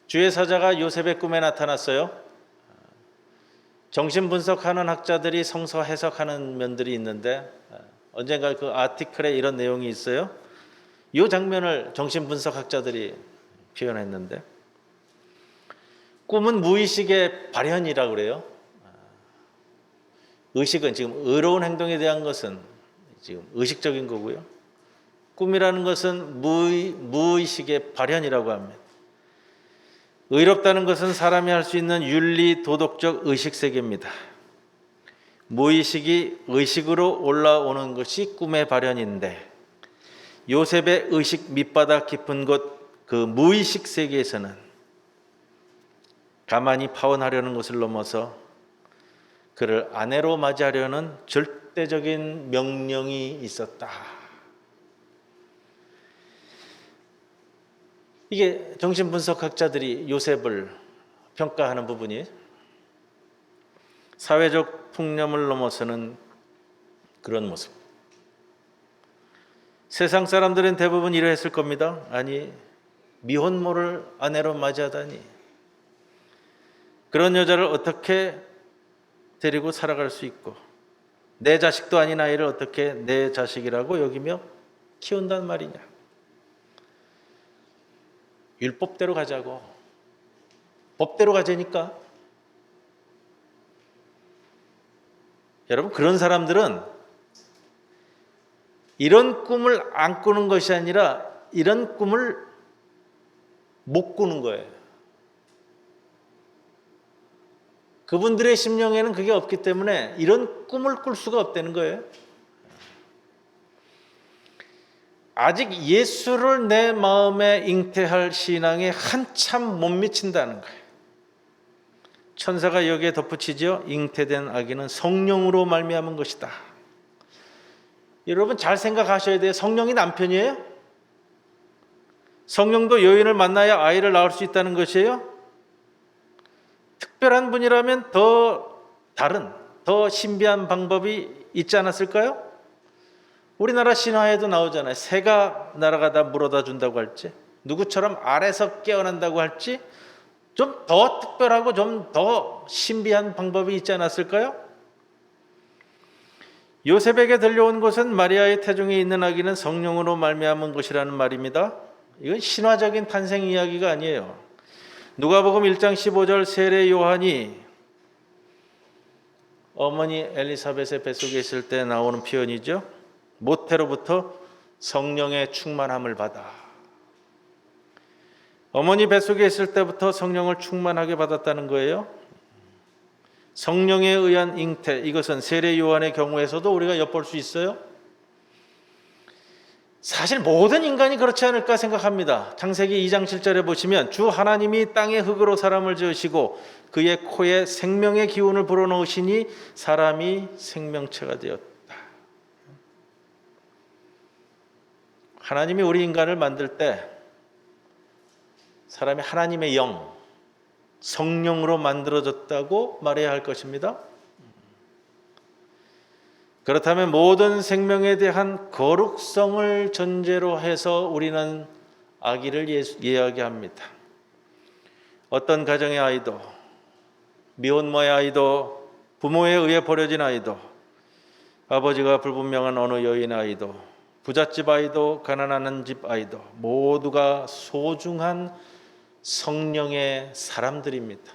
주의 사자가 요셉의 꿈에 나타났어요. 정신분석하는 학자들이 성서 해석하는 면들이 있는데 언젠가 그 아티클에 이런 내용이 있어요. 이 장면을 정신분석학자들이 표현했는데 꿈은 무의식의 발현이라고 그래요. 의식은 지금 의로운 행동에 대한 것은 지금 의식적인 거고요. 꿈이라는 것은 무의식의 발현이라고 합니다. 의롭다는 것은 사람이 할 수 있는 윤리 도덕적 의식 세계입니다. 무의식이 의식으로 올라오는 것이 꿈의 발현인데 요셉의 의식 밑바닥 깊은 곳 그 무의식 세계에서는 가만히 파혼하려는 것을 넘어서 그를 아내로 맞이하려는 절대적인 명령이 있었다. 이게 정신분석학자들이 요셉을 평가하는 부분이 사회적 풍념을 넘어서는 그런 모습. 세상 사람들은 대부분 이러했을 겁니다. 아니, 미혼모를 아내로 맞이하다니. 그런 여자를 어떻게 데리고 살아갈 수 있고 내 자식도 아닌 아이를 어떻게 내 자식이라고 여기며 키운단 말이냐. 율법대로 가자고. 법대로 가자니까. 여러분 그런 사람들은 이런 꿈을 안 꾸는 것이 아니라 이런 꿈을 못 꾸는 거예요. 그분들의 심령에는 그게 없기 때문에 이런 꿈을 꿀 수가 없다는 거예요. 아직 예수를 내 마음에 잉태할 신앙에 한참 못 미친다는 거예요. 천사가 여기에 덧붙이죠. 잉태된 아기는 성령으로 말미암은 것이다. 여러분 잘 생각하셔야 돼요. 성령이 남편이에요? 성령도 여인을 만나야 아이를 낳을 수 있다는 것이에요? 특별한 분이라면 더 다른, 더 신비한 방법이 있지 않았을까요? 우리나라 신화에도 나오잖아요. 새가 날아가다 물어다 준다고 할지, 누구처럼 알에서 깨어난다고 할지, 좀 더 특별하고 좀 더 신비한 방법이 있지 않았을까요? 요셉에게 들려온 것은 마리아의 태중에 있는 아기는 성령으로 말미암은 것이라는 말입니다. 이건 신화적인 탄생 이야기가 아니에요. 누가복음 1장 15절 세례 요한이 어머니 엘리사벳의 뱃속에 있을 때 나오는 표현이죠. 모태로부터 성령의 충만함을 받아. 어머니 뱃속에 있을 때부터 성령을 충만하게 받았다는 거예요. 성령에 의한 잉태, 이것은 세례 요한의 경우에서도 우리가 엿볼 수 있어요. 사실 모든 인간이 그렇지 않을까 생각합니다. 창세기 2장 7절에 보시면 주 하나님이 땅의 흙으로 사람을 지으시고 그의 코에 생명의 기운을 불어넣으시니 사람이 생명체가 되었다. 하나님이 우리 인간을 만들 때 사람이 하나님의 영, 성령으로 만들어졌다고 말해야 할 것입니다. 그렇다면 모든 생명에 대한 거룩성을 전제로 해서 우리는 아기를 이야기합니다. 어떤 가정의 아이도, 미혼모의 아이도, 부모에 의해 버려진 아이도, 아버지가 불분명한 어느 여인 아이도, 부잣집 아이도, 가난한 집 아이도 모두가 소중한 성령의 사람들입니다.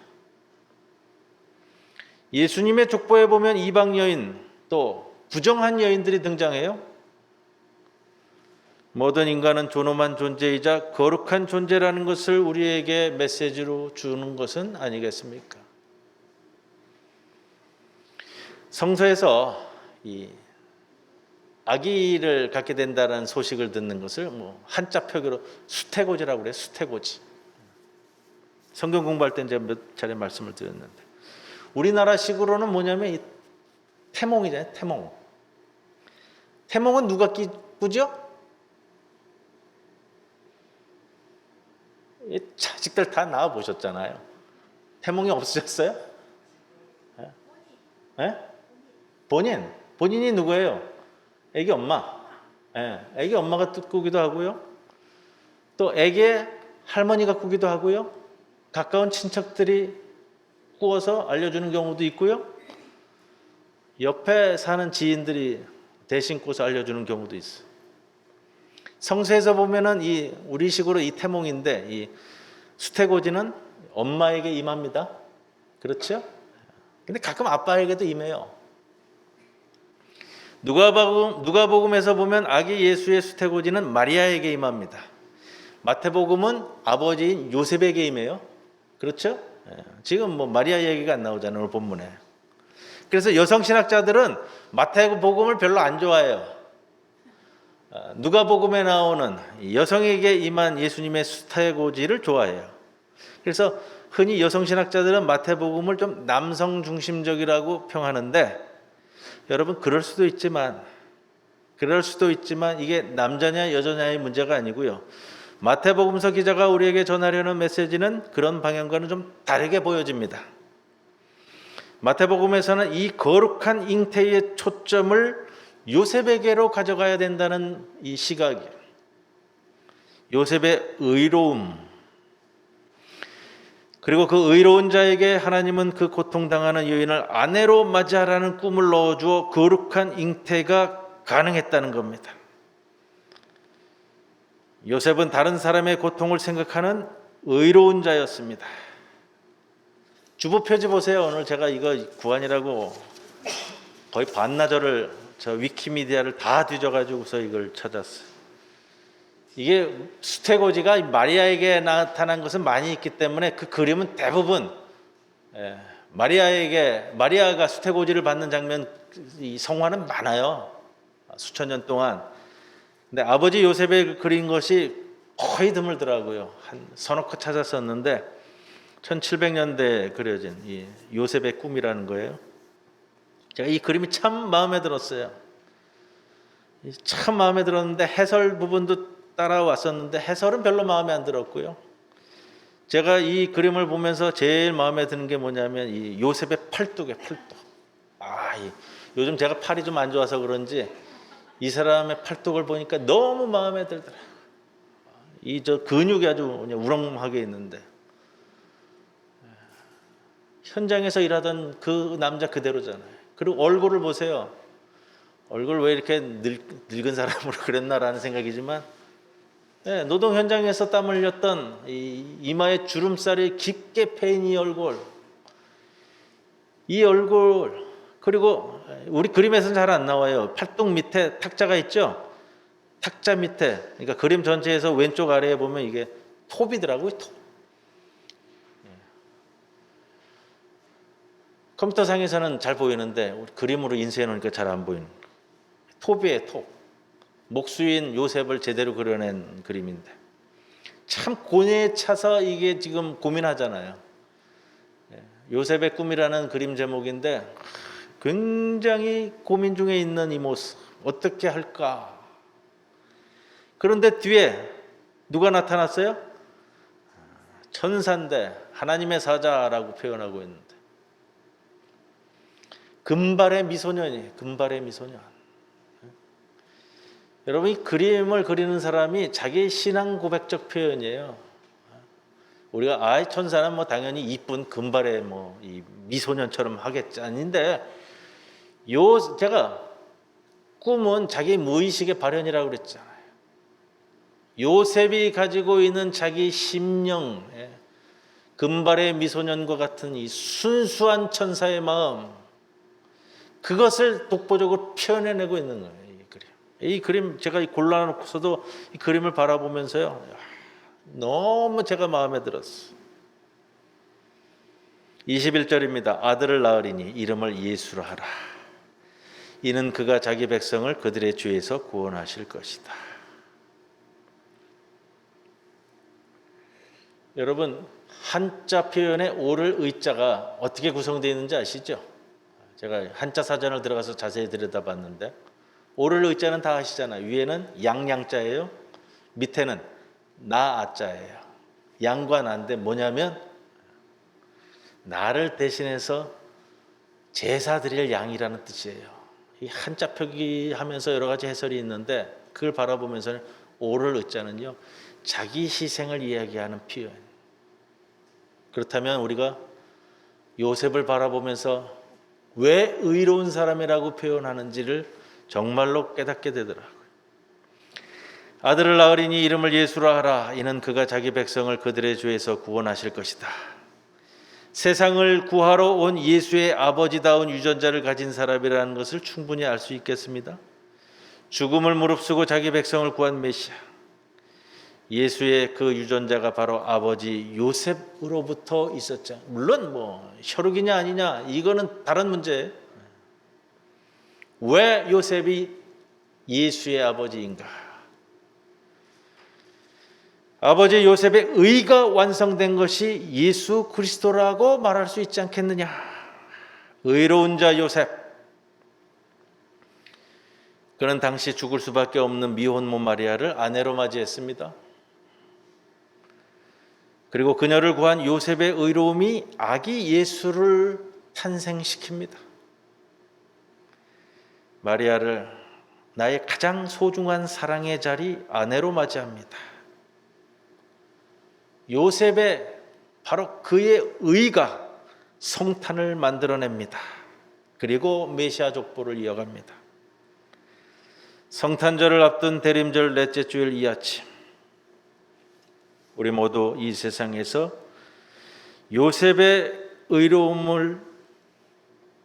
예수님의 족보에 보면 이방 여인, 또 부정한 여인들이 등장해요. 모든 인간은 존엄한 존재이자 거룩한 존재라는 것을 우리에게 메시지로 주는 것은 아니겠습니까? 성서에서 이 아기를 갖게 된다는 소식을 듣는 것을 한자 표기로 수태고지라고 그래요. 수태고지. 성경 공부할 때 제가 몇 차례 말씀을 드렸는데, 우리나라식으로는 뭐냐면 이 태몽이잖아요. 태몽. 태몽은 누가 꾸죠? 이 자식들 다 낳아 보셨잖아요. 태몽이 없으셨어요? 예? 본인이 누구예요? 애기 엄마. 예, 애기 엄마가 꾸기도 하고요. 또 애기의 할머니가 꾸기도 하고요. 가까운 친척들이 꾸어서 알려주는 경우도 있고요. 옆에 사는 지인들이 대신 꾸어서 알려주는 경우도 있어요. 성서에서 보면은 우리식으로 이 태몽인데, 이 수태고지는 엄마에게 임합니다. 그렇죠? 근데 가끔 아빠에게도 임해요. 누가복음에서 보면 아기 예수의 수태고지는 마리아에게 임합니다. 마태복음은 아버지인 요셉에게 임해요. 그렇죠? 지금 마리아 얘기가 안 나오잖아요, 오늘 본문에. 그래서 여성 신학자들은 마태복음을 별로 안 좋아해요. 누가복음에 나오는 여성에게 임한 예수님의 수태고지를 좋아해요. 그래서 흔히 여성 신학자들은 마태복음을 좀 남성 중심적이라고 평하는데, 여러분 그럴 수도 있지만 이게 남자냐 여자냐의 문제가 아니고요. 마태복음서 기자가 우리에게 전하려는 메시지는 그런 방향과는 좀 다르게 보여집니다. 마태복음에서는 이 거룩한 잉태의 초점을 요셉에게로 가져가야 된다는 이 시각이에요. 요셉의 의로움, 그리고 그 의로운 자에게 하나님은 그 고통당하는 여인을 아내로 맞이하라는 꿈을 넣어주어 거룩한 잉태가 가능했다는 겁니다. 요셉은 다른 사람의 고통을 생각하는 의로운 자였습니다. 주보 표지 보세요. 오늘 제가 이거 구한이라고 거의 반나절을 저 위키미디아를 다 뒤져가지고서 이걸 찾았어요. 이게 수태고지가 마리아에게 나타난 것은 많이 있기 때문에 그 그림은 대부분 마리아가 수태고지를 받는 장면, 이 성화는 많아요. 수천 년 동안. 근데 아버지 요셉의 그린 것이 거의 드물더라고요. 한 서너 컷 찾았었는데 1700년대에 그려진 이 요셉의 꿈이라는 거예요. 제가 이 그림이 참 마음에 들었어요. 참 마음에 들었는데 해설 부분도 따라왔었는데 해설은 별로 마음에 안 들었고요. 제가 이 그림을 보면서 제일 마음에 드는 게 뭐냐면 이 요셉의 팔뚝이에요. 팔뚝. 요즘 제가 팔이 좀 안 좋아서 그런지 이 사람의 팔뚝을 보니까 너무 마음에 들더라. 이 근육이 아주 우렁하게 있는데, 현장에서 일하던 그 남자 그대로잖아요. 그리고 얼굴을 보세요. 얼굴 왜 이렇게 늙은 사람으로 그랬나라는 생각이지만, 노동 현장에서 땀 흘렸던 이 이마에 주름살이 깊게 패인 이 얼굴, 그리고 우리 그림에서는 잘 안 나와요. 팔뚝 밑에 탁자가 있죠. 탁자 밑에, 그러니까 그림 전체에서 왼쪽 아래에 보면 이게 톱이더라고요. 톱. 컴퓨터상에서는 잘 보이는데 우리 그림으로 인쇄해 놓으니까 잘 안 보이는 톱이에요. 톱. 목수인 요셉을 제대로 그려낸 그림인데 참 고뇌에 차서 이게 지금 고민하잖아요. 요셉의 꿈이라는 그림 제목인데 굉장히 고민 중에 있는 이 모습, 어떻게 할까? 그런데 뒤에 누가 나타났어요? 천사인데 하나님의 사자라고 표현하고 있는데 금발의 미소년이에요. 금발의 미소년. 여러분, 이 그림을 그리는 사람이 자기의 신앙 고백적 표현이에요. 우리가 천사는 뭐 당연히 이쁜 금발의 뭐 이 미소년처럼 하겠지, 아닌데 제가 꿈은 자기 무의식의 발현이라고 그랬잖아요. 요셉이 가지고 있는 자기 심령, 금발의 미소년과 같은 이 순수한 천사의 마음, 그것을 독보적으로 표현해내고 있는 거예요. 이 그림 제가 골라놓고서도 이 그림을 바라보면서요, 너무 제가 마음에 들었어. 21절입니다. 아들을 낳으리니 이름을 예수라 하라. 이는 그가 자기 백성을 그들의 죄에서 구원하실 것이다. 여러분, 한자 표현의 오를 의자가 어떻게 구성되어 있는지 아시죠? 제가 한자 사전을 들어가서 자세히 들여다봤는데 오를 의자는 다 아시잖아요. 위에는 양양자예요. 밑에는 나아자예요. 양과 나인데 뭐냐면 나를 대신해서 제사 드릴 양이라는 뜻이에요. 이 한자 표기하면서 여러 가지 해설이 있는데 그걸 바라보면서는 오를 의자는요, 자기 희생을 이야기하는 표현. 그렇다면 우리가 요셉을 바라보면서 왜 의로운 사람이라고 표현하는지를 정말로 깨닫게 되더라고요. 아들을 낳으리니 이름을 예수라 하라. 이는 그가 자기 백성을 그들의 죄에서 구원하실 것이다. 세상을 구하러 온 예수의 아버지다운 유전자를 가진 사람이라는 것을 충분히 알 수 있겠습니다. 죽음을 무릅쓰고 자기 백성을 구한 메시아. 예수의 그 유전자가 바로 아버지 요셉으로부터 있었죠. 물론 뭐 혈육이냐 아니냐 이거는 다른 문제예요. 왜 요셉이 예수의 아버지인가? 아버지 요셉의 의가 완성된 것이 예수 그리스도라고 말할 수 있지 않겠느냐? 의로운 자 요셉. 그는 당시 죽을 수밖에 없는 미혼모 마리아를 아내로 맞이했습니다. 그리고 그녀를 구한 요셉의 의로움이 아기 예수를 탄생시킵니다. 마리아를 나의 가장 소중한 사랑의 자리 아내로 맞이합니다. 요셉의 바로 그의 의가 성탄을 만들어냅니다. 그리고 메시아 족보를 이어갑니다. 성탄절을 앞둔 대림절 넷째 주일 이 아침, 우리 모두 이 세상에서 요셉의 의로움을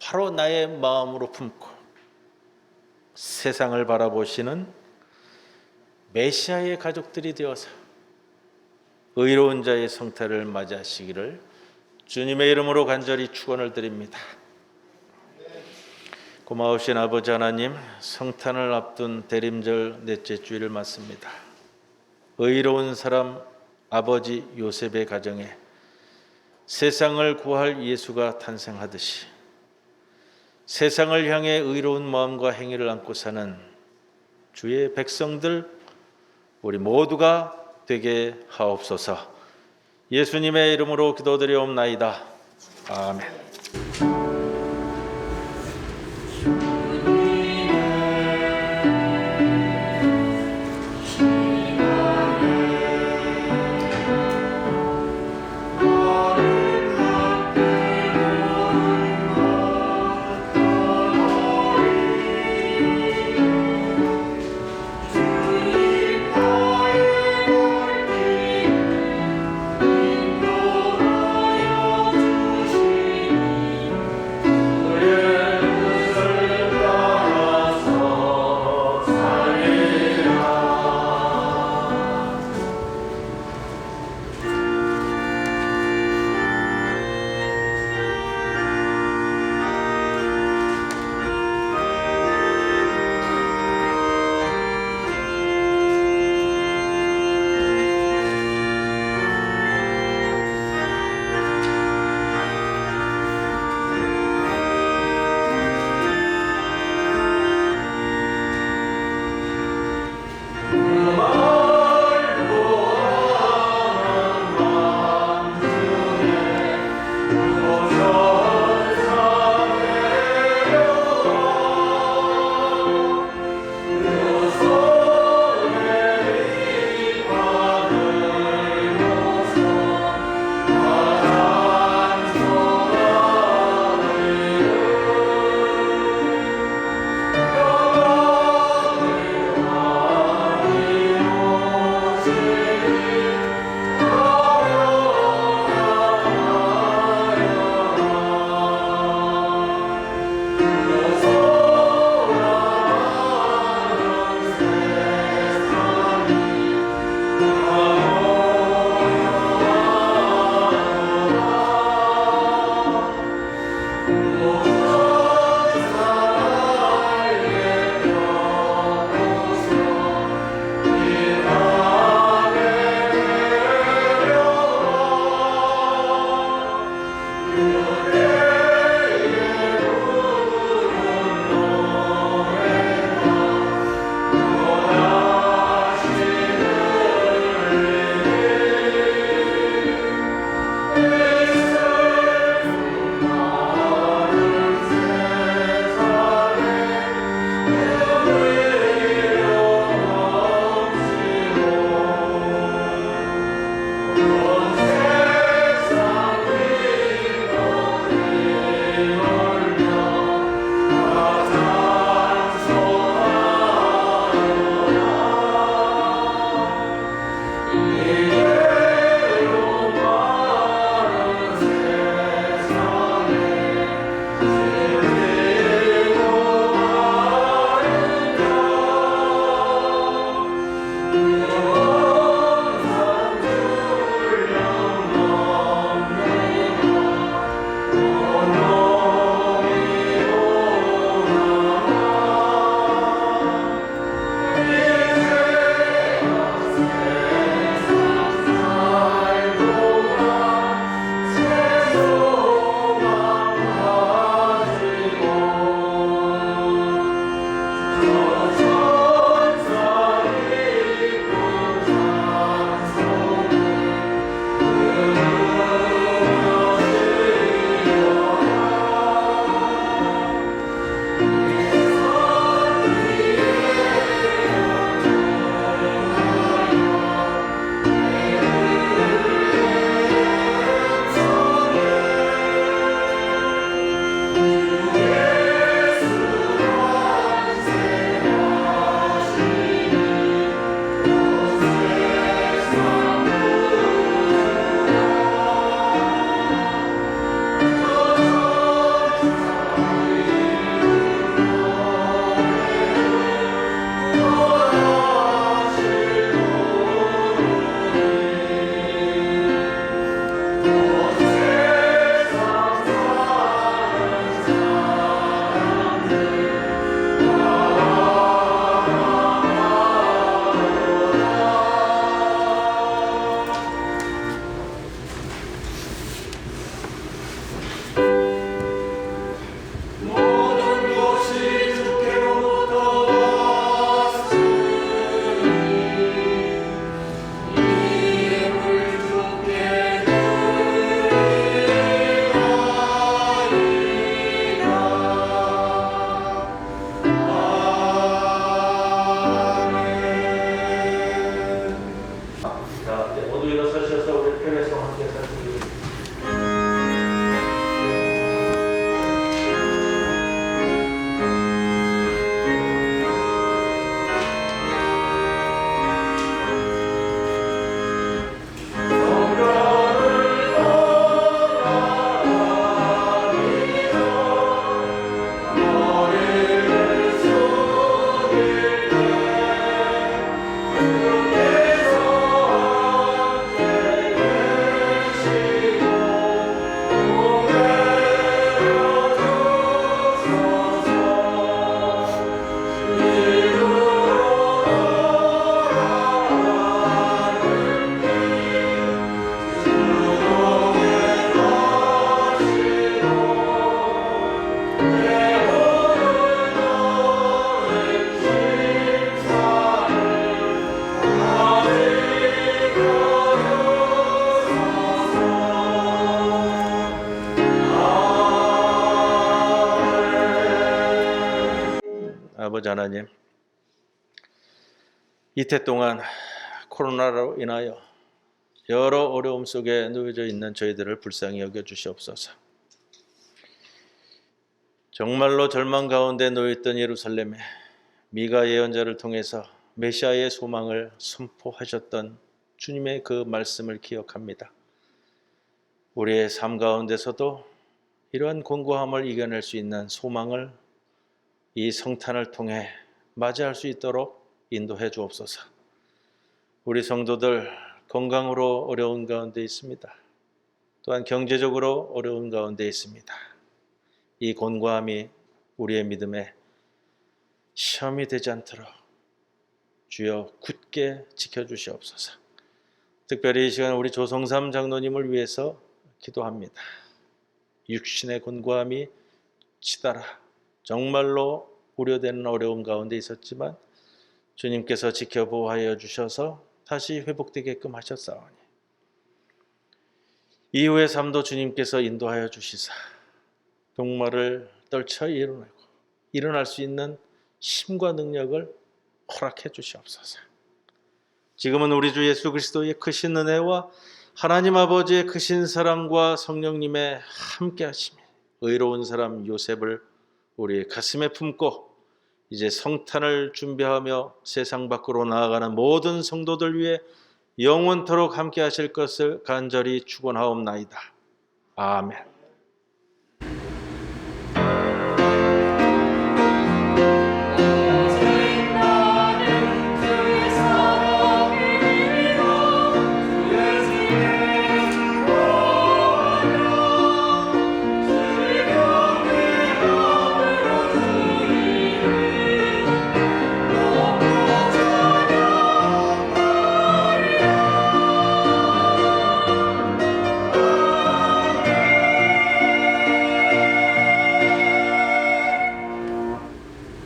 바로 나의 마음으로 품고 세상을 바라보시는 메시아의 가족들이 되어서 의로운 자의 성탄을 맞이하시기를 주님의 이름으로 간절히 축원을 드립니다. 고마우신 아버지 하나님, 성탄을 앞둔 대림절 넷째 주일을 맞습니다. 의로운 사람 아버지 요셉의 가정에 세상을 구할 예수가 탄생하듯이 세상을 향해 의로운 마음과 행위를 안고 사는 주의 백성들 우리 모두가 되게 하옵소서. 예수님의 이름으로 기도드리옵나이다. 아멘. 아버지 하나님, 이태 동안 코로나로 인하여 여러 어려움 속에 놓여져 있는 저희들을 불쌍히 여겨 주시옵소서. 정말로 절망 가운데 놓여있던 예루살렘에 미가 예언자를 통해서 메시아의 소망을 선포하셨던 주님의 그 말씀을 기억합니다. 우리의 삶 가운데서도 이러한 곤고함을 이겨낼 수 있는 소망을 이 성탄을 통해 맞이할 수 있도록 인도해 주옵소서. 우리 성도들 건강으로 어려운 가운데 있습니다. 또한 경제적으로 어려운 가운데 있습니다. 이 곤고함이 우리의 믿음에 시험이 되지 않도록 주여 굳게 지켜주시옵소서. 특별히 이 시간 우리 조성삼 장로님을 위해서 기도합니다. 육신의 곤고함이 치달아 정말로 우려되는 어려움 가운데 있었지만 주님께서 지켜보호하여 주셔서 다시 회복되게끔 하셨사오니 이후의 삶도 주님께서 인도하여 주시사 병마를 떨쳐 일어날 수 있는 힘과 능력을 허락해 주시옵소서. 지금은 우리 주 예수 그리스도의 크신 은혜와 하나님 아버지의 크신 사랑과 성령님의 함께 하심이 의로운 사람 요셉을 우리 가슴에 품고 이제 성탄을 준비하며 세상 밖으로 나아가는 모든 성도들 위해 영원토록 함께 하실 것을 간절히 축원하옵나이다. 아멘.